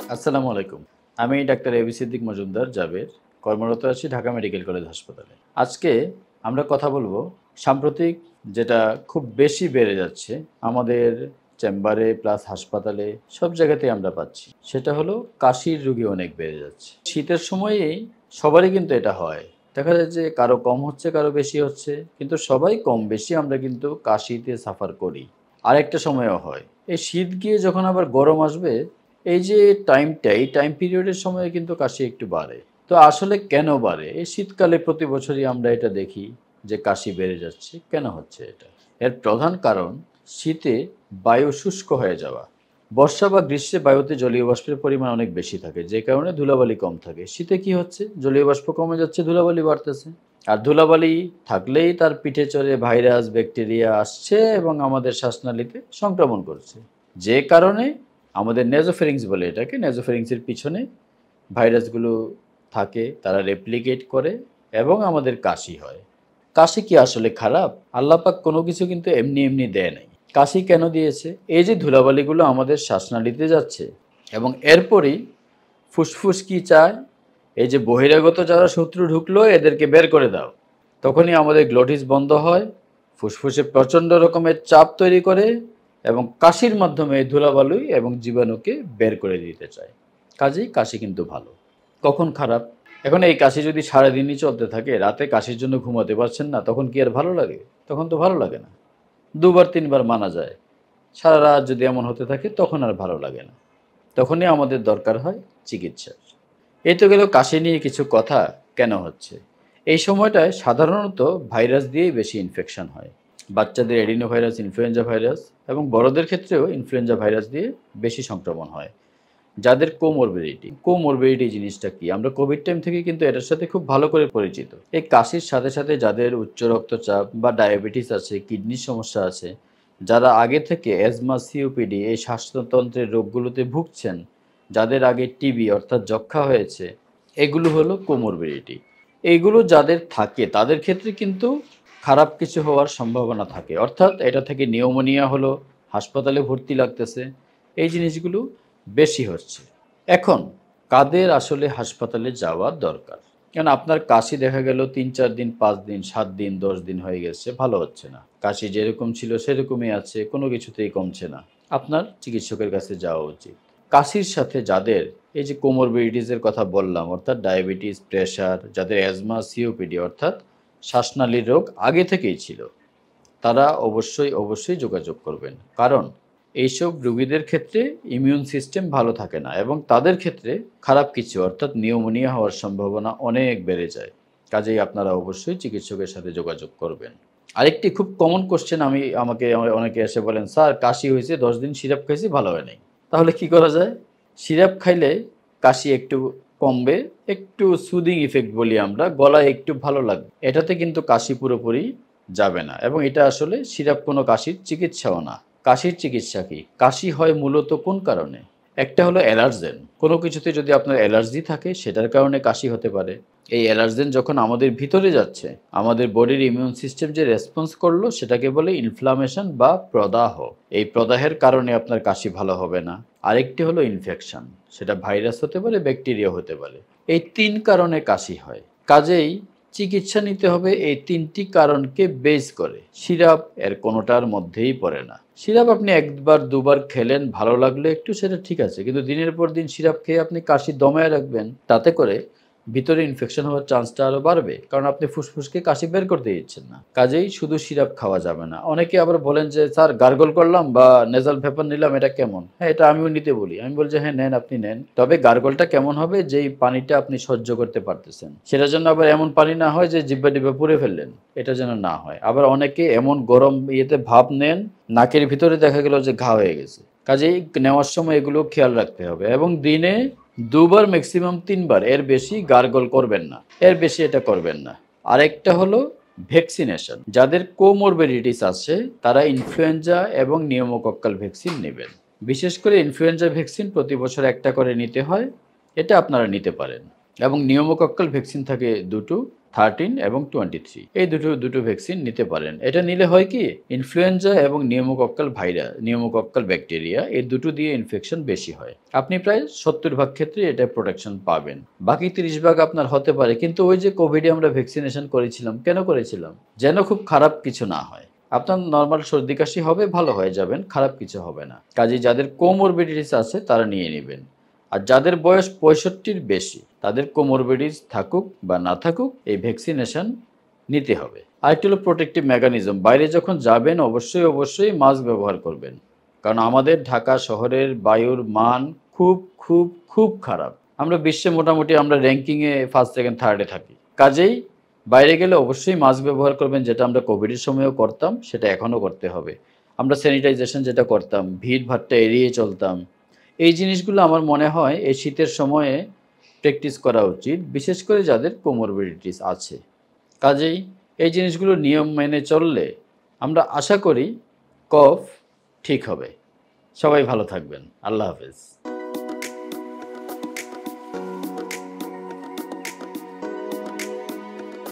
আসসালামু আলাইকুম। আমি ডাক্তার এবি সিদ্দিক মজুমদার জাবের, কর্মরত আছি ঢাকা মেডিকেল কলেজ হাসপাতালে। আজকে আমরা কথা বলবো সাম্প্রতিক যেটা খুব বেশি বেড়ে যাচ্ছে আমাদের চেম্বারে প্লাস হাসপাতালে সব জায়গাতেই আমরা পাচ্ছি। সেটা হলো কাশির রোগী অনেক বেড়ে যাচ্ছে। শীতের সময়েই সবারই কিন্তু এটা হয়। দেখা যায় যে কারো কম হচ্ছে, কারো বেশি হচ্ছে। কিন্তু সবাই কম বেশি আমরা কিন্তু কাশিতে সাফার করি। আরেকটা সময়ও হয়। এই শীত গিয়ে যখন আবার গরম আসবে এই যে টাইমটা, এই টাইম পিরিয়ডের সময় কিন্তু কাশি একটু বাড়ে। তো আসলে কেন বাড়ে? এই শীতকালে প্রতি বছরই আমরা এটা দেখি যে কাশি বেড়ে যাচ্ছে। কেন হচ্ছে এটা? এর প্রধান কারণ শীতে বায়ু শুষ্ক হয়ে যাওয়া। বর্ষা বা গ্রীষ্মে বায়ুতে জলীয় বাষ্পের পরিমাণ অনেক বেশি থাকে, যে কারণে ধুলাবালি কম থাকে। শীতে কি হচ্ছে? জলীয় বাষ্প কমে যাচ্ছে, ধুলাবালি বাড়তেছে। আর ধুলাবালি থাকলেই তার পিঠে চড়ে ভাইরাস, ব্যাকটেরিয়া আসছে এবং আমাদের শ্বাসনালীতে সংক্রমণ করছে। যে কারণে আমাদের নেজোফেরিংস বলে এটাকে, নেজোফেরিংসের পিছনে ভাইরাসগুলো থাকে, তারা রেপ্লিকেট করে এবং আমাদের কাশি হয়। কাশি কি আসলে খারাপ? আল্লাহ পাক কোনো কিছু কিন্তু এমনি এমনি দেয় নাই। কাশি কেন দিয়েছে? এই যে ধুলাবালিগুলো আমাদের শ্বাসনালীতে যাচ্ছে এবং এরপরই ফুসফুস কি চায়? এই যে বহিরাগত যারা শত্রু ঢুকলো এদেরকে বের করে দাও। তখনই আমাদের গ্লোটিস বন্ধ হয়, ফুসফুসে প্রচণ্ড রকমের চাপ তৈরি করে এবং কাশির মাধ্যমে এই ধুলাবালু এবং জীবাণুকে বের করে দিতে চায়। কাজেই কাশি কিন্তু ভালো। কখন খারাপ? এখন এই কাশি যদি সারাদিনই চলতে থাকে, রাতে কাশির জন্য ঘুমাতে পারছেন না, তখন কি আর ভালো লাগে? তখন তো ভালো লাগে না। দুবার তিনবার মানা যায়। সারা রাত যদি এমন হতে থাকে তখন আর ভালো লাগে না। তখনই আমাদের দরকার হয় চিকিৎসার। এই তো গেল কাশি নিয়ে কিছু কথা কেন হচ্ছে। এই সময়টায় সাধারণত ভাইরাস দিয়েই বেশি ইনফেকশন হয়। বাচ্চাদের এডিনো ভাইরাস, ইনফ্লুয়েঞ্জা ভাইরাস এবং বড়দের ক্ষেত্রেও ইনফ্লুয়েঞ্জা ভাইরাস দিয়ে বেশি সংক্রমণ হয়। যাদের কোমরবিডিটি জিনিসটা কি? আমরা কোভিড টাইম থেকে কিন্তু এটার সাথে খুব ভালো করে পরিচিত। এই কাশির সাথে সাথে যাদের উচ্চ রক্তচাপ বা ডায়াবেটিস আছে, কিডনির সমস্যা আছে, যারা আগে থেকে অ্যাজমা, সিওপিডি এই শ্বাসতন্ত্রের রোগগুলোতে ভুগছেন, যাদের আগে টিবি অর্থাৎ যক্ষ্মা হয়েছে, এগুলো হলো কোমরবিডিটি। এইগুলো যাদের থাকে তাদের ক্ষেত্রে কিন্তু খারাপ কিছু হওয়ার সম্ভাবনা থাকে, অর্থাৎ এটা থেকে নিউমোনিয়া হলো, হাসপাতালে ভর্তি লাগতেছে, এই জিনিসগুলো বেশি হচ্ছে। এখন কাদের আসলে হাসপাতালে যাওয়া দরকার? কেন আপনার কাশি দেখা গেল ৩-৪ দিন, ৫ দিন, ৭ দিন, ১০ দিন হয়ে গেছে, ভালো হচ্ছে না। কাশি যেরকম ছিল সেরকমই আছে, কোনো কিছুতেই কমছে না। আপনার চিকিৎসকের কাছে যাওয়া উচিত। কাশির সাথে যাদের এই যে কোমরবিডিটিসের কথা বললাম, অর্থাৎ ডায়াবেটিস, প্রেশার, যাদের অ্যাজমা, সিওপিডি অর্থাৎ শ্বাসনালীর রোগ আগে থেকেই ছিল, তারা অবশ্যই যোগাযোগ করবেন। কারণ এইসব রোগীদের ক্ষেত্রে ইমিউন সিস্টেম ভালো থাকে না এবং তাদের ক্ষেত্রে খারাপ কিছু অর্থাৎ নিউমোনিয়া হওয়ার সম্ভাবনা অনেক বেড়ে যায়। কাজেই আপনারা অবশ্যই চিকিৎসকের সাথে যোগাযোগ করবেন। আরেকটি খুব কমন কোশ্চেন আমাকে অনেকে এসে বলেন, স্যার কাশি হয়েছে 10 দিন সিরাপ খাইছি, ভালো হয় নাই। তাহলে কি করা যায়? সিরাপ খাইলে কাশি একটু কমবে, একটু সুদিং ইফেক্ট বলি আমরা, গলায় একটু ভালো লাগবে। এটাতে কিন্তু কাশি পুরোপুরি যাবে না এবং এটা আসলে সিরাপ কোনো কাশির চিকিৎসাও না। কাশির চিকিৎসা কি? কাশি হয় মূলত কোন কারণে? একটা হলো অ্যালার্জেন। কোনো কিছুতে যদি আপনার অ্যালার্জি থাকে সেটার কারণে কাশি হতে পারে। এই অ্যালার্জেন যখন আমাদের ভিতরে যাচ্ছে, আমাদের বডির ইমিউন সিস্টেম যে রেসপন্স করলো সেটাকে বলে ইনফ্লামেশন বা প্রদাহ। এই প্রদাহের কারণে আপনার কাশি ভালো হবে না। আরেকটি হলো ইনফেকশন। সেটা ভাইরাস হতে পারে, ব্যাকটেরিয়া হতে পারে। এই ৩ কারণে কাশি হয়। কাজেই চিকিৎসা নিতে হবে এই ৩টি কারণকে বেস করে। সিরাপ এর কোনোটার মধ্যেই পড়ে না। সিরাপ আপনি ১ বার ২ বার খেলেন, ভালো লাগলো একটু, সেটা ঠিক আছে। কিন্তু দিনের পর দিন সিরাপ খেয়ে আপনি কাশি দমায়ে রাখবেন, তাতে করে ভিতরে ইনফেকশন হওয়ার চান্সটা আরও বাড়বে। কারণ আপনি ফুসফুসকে কাশি বের করতে দিচ্ছেন না। কাজেই শুধু সিরাপ খাওয়া যাবে না। অনেকে আবার বলেন যে, স্যার গার্গল করলাম বা নেজাল ভেপার নিলাম, এটা কেমন? হ্যাঁ, এটা আমিও নিতে বলি। আমি বলি যে, হ্যাঁ নেন, আপনি নেন। তবে গার্গলটা কেমন হবে? যেই পানিটা আপনি সহ্য করতে পারতেছেন। সেটার জন্য আবার এমন পানি না হয় যে জিহ্বা-টিব্বা পুড়ে ফেললেন। এটা যেন না হয়। আবার অনেকে এমন গরম ইয়েতে ভাপ নেন, নাকের ভিতরে দেখা গেল যে ঘা হয়ে গেছে। কাজেই নেওয়ার সময় এগুলো খেয়াল রাখতে হবে এবং দিনে ২ বার ম্যাক্সিমাম ৩ বার, এর বেশি গার্গল করবেন না। এর বেশি এটা করবেন না। আরেকটা হলো ভ্যাকসিনেশন। যাদের কোমরবিডিটিস আছে তারা ইনফ্লুয়েঞ্জা এবং নিউমোকক্কাল ভ্যাকসিন নেবেন। বিশেষ করে ইনফ্লুয়েঞ্জা ভ্যাকসিন প্রতি বছর একটা করে নিতে হয়। এটা আপনারা নিতে পারেন। এবং নিউমোকক্কাল ভ্যাকসিন থাকে ২টো। 13 এবং 23 এই দুটো ভ্যাকসিন নিতে পারেন। এটা নিলে হয় কি, ইনফ্লুয়েঞ্জা এবং নিউমোকক্কাল ব্যাকটেরিয়া এই দুটো দিয়ে ইনফেকশন বেশি হয়। আপনি প্রায় 70 ভাগ ক্ষেত্রে এটা প্রোটেকশন পাবেন। বাকি 30 ভাগ আপনার হতে পারে, কিন্তু ওই যে কোভিডে আমরা ভ্যাকসিনেশন করেছিলাম, কেন করেছিলাম? যেন খুব খারাপ কিছু না হয়। আপনার নর্মাল সর্দি কাশি হবে, ভালো হয়ে যাবেন, খারাপ কিছু হবে না। কাজেই যাদের কোমরবিডিটিস আছে তারা নিয়ে নেবেন। আর যাদের বয়স 65-র বেশি, তাদের কোমরবিডিটিস থাকুক বা না থাকুক, এই ভ্যাকসিনেশন নিতে হবে। আরেকটি হলো প্রোটেক্টিভ মেকানিজম। বাইরে যখন যাবেন অবশ্যই মাস্ক ব্যবহার করবেন, কারণ আমাদের ঢাকা শহরের বায়ুর মান খুব খুব খুব খারাপ। আমরা বিশ্বে মোটামুটি আমরা র্যাঙ্কিংয়ে ফার্স্ট সেকেন্ড থার্ডে থাকি। কাজেই বাইরে গেলে অবশ্যই মাস্ক ব্যবহার করবেন, যেটা আমরা কোভিডের সময়ও করতাম, সেটা এখনও করতে হবে। আমরা স্যানিটাইজেশন যেটা করতাম, ভিড় ভাট্টা এড়িয়ে চলতাম, এই জিনিসগুলো আমার মনে হয় এই শীতের সময়ে প্র্যাকটিস করা উচিত, বিশেষ করে যাদের কোমরবিডিটিস আছে। কাজেই এই জিনিসগুলো নিয়ম মেনে চললে আমরা আশা করি কফ ঠিক হবে। সবাই ভালো থাকবেন। আল্লাহ হাফেজ।